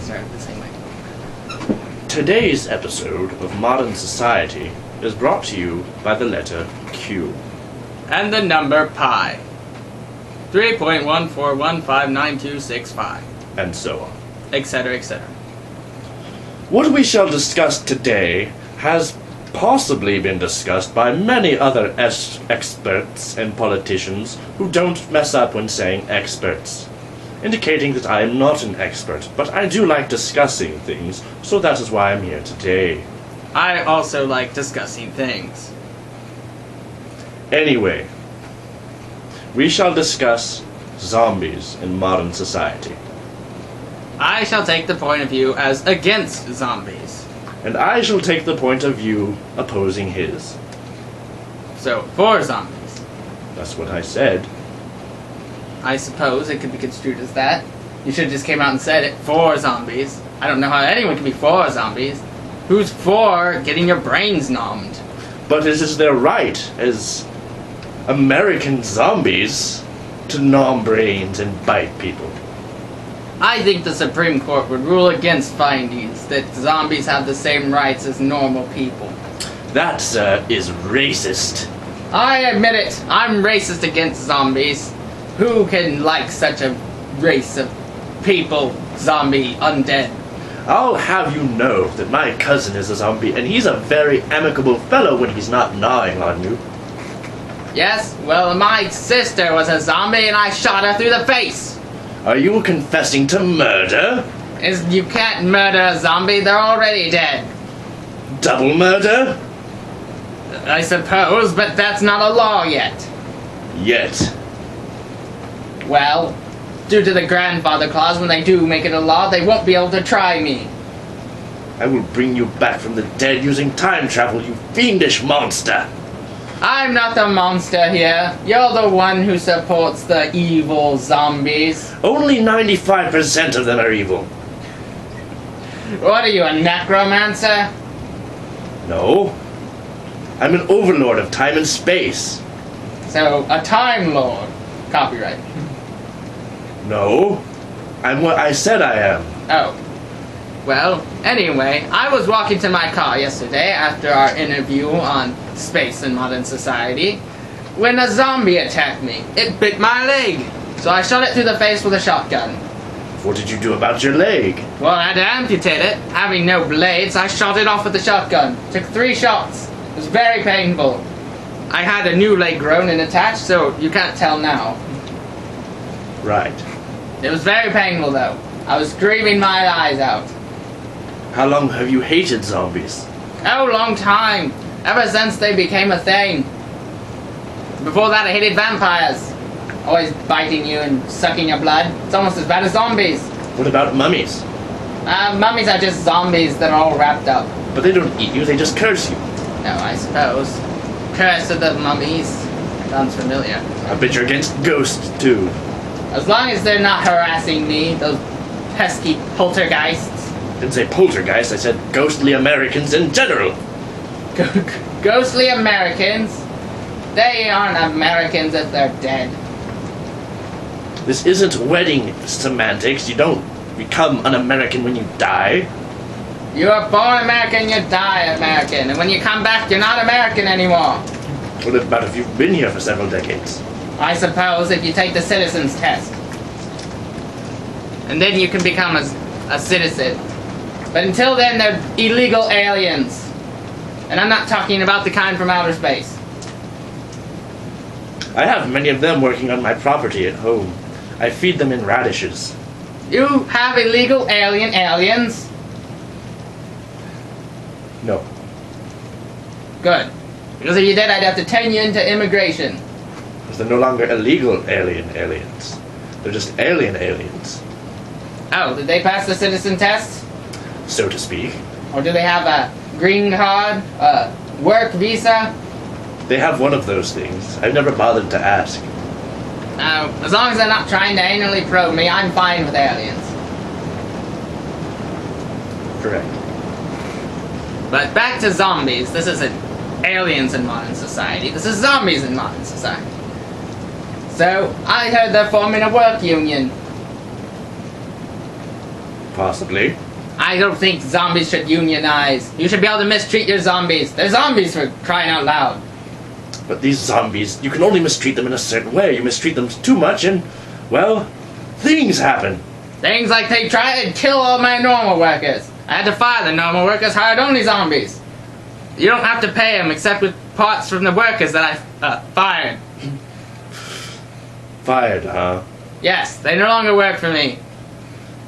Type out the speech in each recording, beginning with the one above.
started the same way. Today's episode of Modern Society is brought to you by the letter Q. And the number pi. 3.14159265. And so on. Etc., etc. What we shall discuss today has possibly been discussed by many other experts and politicians who don't mess up when saying experts, indicating that I am not an expert, but I do like discussing things, so that is why I'm here today. I also like discussing things. Anyway, we shall discuss zombies in modern society. I shall take the point of view as against zombies. And I shall take the point of view opposing his. So, for zombies. That's what I said. I suppose it could be construed as that. You should have just came out and said it, for zombies. I don't know how anyone can be for zombies. Who's for getting your brains nommed? But it is their right as American zombies to nom brains and bite people. I think the Supreme Court would rule against findings that zombies have the same rights as normal people. That, sir, is racist. I admit it. I'm racist against zombies. Who can like such a race of people, zombie, undead? I'll have you know that my cousin is a zombie, and he's a very amicable fellow when he's not gnawing on you. Yes, well, my sister was a zombie and I shot her through the face. Are you confessing to murder? You can't murder a zombie, they're already dead. Double murder? I suppose, but that's not a law yet. Yet. Well, due to the grandfather clause, when they do make it a law, they won't be able to try me. I will bring you back from the dead using time travel, you fiendish monster! I'm not the monster here. You're the one who supports the evil zombies. Only 95% of them are evil. What are you, a necromancer? No. I'm an overlord of time and space. So, a Time Lord. Copyright. No. I'm what I said I am. Oh. Well, anyway, I was walking to my car yesterday after our interview on space and modern society when a zombie attacked me. It bit my leg, so I shot it through the face with a shotgun. What did you do about your leg? Well, I had to amputate it. Having no blades, I shot it off with the shotgun. Took 3 shots. It was very painful. I had a new leg grown and attached, so you can't tell now. Right. It was very painful, though. I was screaming my eyes out. How long have you hated zombies? Oh, long time. Ever since they became a thing. Before that, I hated vampires. Always biting you and sucking your blood. It's almost as bad as zombies. What about mummies? Mummies are just zombies that are all wrapped up. But they don't eat you, they just curse you. No, I suppose. Curse of the mummies. Sounds familiar. I bet you're against ghosts, too. As long as they're not harassing me, those pesky poltergeists. Didn't say poltergeist, I said ghostly Americans in general. Ghostly Americans? They aren't Americans if they're dead. This isn't wedding semantics. You don't become an American when you die. You are born American, you die American. And when you come back, you're not American anymore. What about if you've been here for several decades? I suppose if you take the citizen's test. And then you can become a citizen. But until then, they're illegal aliens. And I'm not talking about the kind from outer space. I have many of them working on my property at home. I feed them in radishes. You have illegal alien aliens? No. Good. Because if you did, I'd have to turn you into immigration. Because they're no longer illegal aliens. They're just alien aliens. Oh, did they pass the citizen test? So to speak. Or do they have a green card? A work visa? They have one of those things. I've never bothered to ask. As long as they're not trying to anally probe me, I'm fine with aliens. Correct. But back to zombies. This isn't aliens in modern society. This is zombies in modern society. So, I heard they're forming a work union. Possibly. I don't think zombies should unionize. You should be able to mistreat your zombies. They're zombies, for crying out loud. But these zombies, you can only mistreat them in a certain way. You mistreat them too much and, well, things happen. Things like they try to kill all my normal workers. I had to fire the normal workers, hired only zombies. You don't have to pay them except with parts from the workers that I fired. Fired, huh? Yes, they no longer work for me.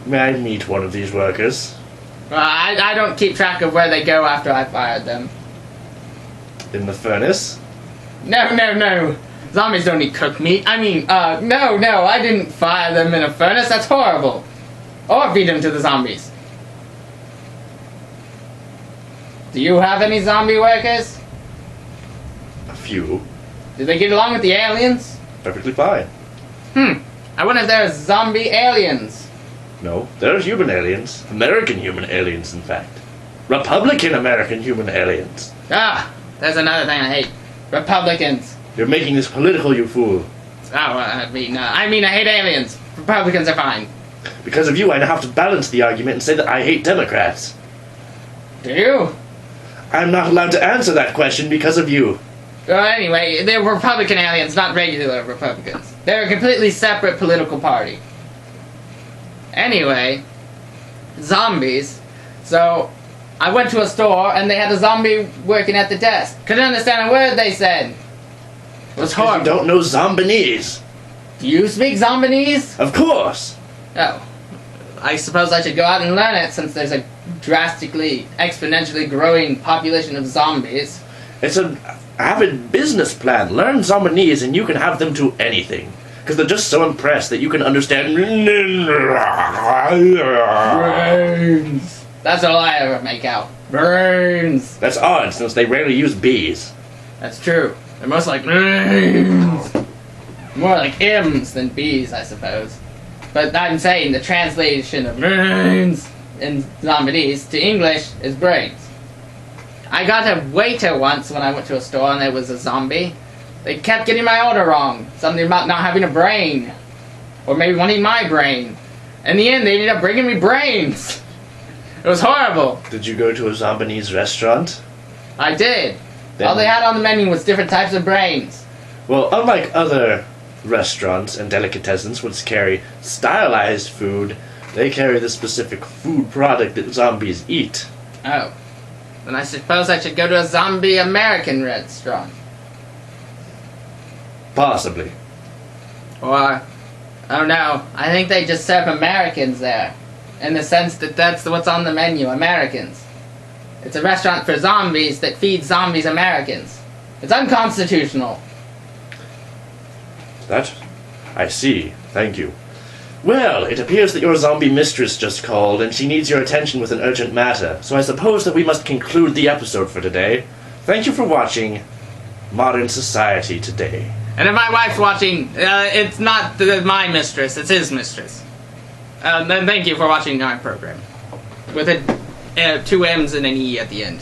May I meet one of these workers? Well, I don't keep track of where they go after I fired them. In the furnace? No. Zombies don't eat cooked meat. I mean, no, I didn't fire them in a furnace. That's horrible. Or feed them to the zombies. Do you have any zombie workers? A few. Did they get along with the aliens? Perfectly fine. I wonder if there's zombie aliens. No, they're human aliens. American human aliens, in fact. Republican American human aliens. Ah, there's another thing I hate. Republicans. You're making this political, you fool. Oh, I mean, I hate aliens. Republicans are fine. Because of you, I now have to balance the argument and say that I hate Democrats. Do you? I'm not allowed to answer that question because of you. Well, anyway, they're Republican aliens, not regular Republicans. They're a completely separate political party. Anyway, zombies. So, I went to a store and they had a zombie working at the desk. Couldn't understand a word they said. It was Because horrible. you don't know Zombinese. Do you speak Zombinese? Of course. Oh. I suppose I should go out and learn it since there's a drastically, exponentially growing population of zombies. It's an avid business plan. Learn Zombinese and you can have them do anything. Because they're just so impressed that you can understand. Brains. That's all I ever make out. Brains. That's odd, since they rarely use B's. That's true. They're most like brains. More like M's than B's, I suppose. But I'm saying the translation of brains in Zombinese to English is brains. I got a waiter once when I went to a store and there was a zombie. They kept getting my order wrong. Something about not having a brain. Or maybe wanting my brain. In the end, they ended up bringing me brains. It was horrible. Did you go to a Zombinese restaurant? I did. Then- All they had on the menu was different types of brains. Well, unlike other restaurants and delicatessens which carry stylized food, they carry the specific food product that zombies eat. Oh. Then I suppose I should go to a zombie American restaurant. Possibly. Or, oh no, I think they just serve Americans there. In the sense that that's what's on the menu, Americans. It's a restaurant for zombies that feeds zombies Americans. It's unconstitutional. That? I see. Thank you. Well, it appears that your zombie mistress just called, and she needs your attention with an urgent matter, so I suppose that we must conclude the episode for today. Thank you for watching Modern Society Today. And if my wife's watching, it's not my mistress, it's his mistress. Then thank you for watching our program. With two M's and an E at the end.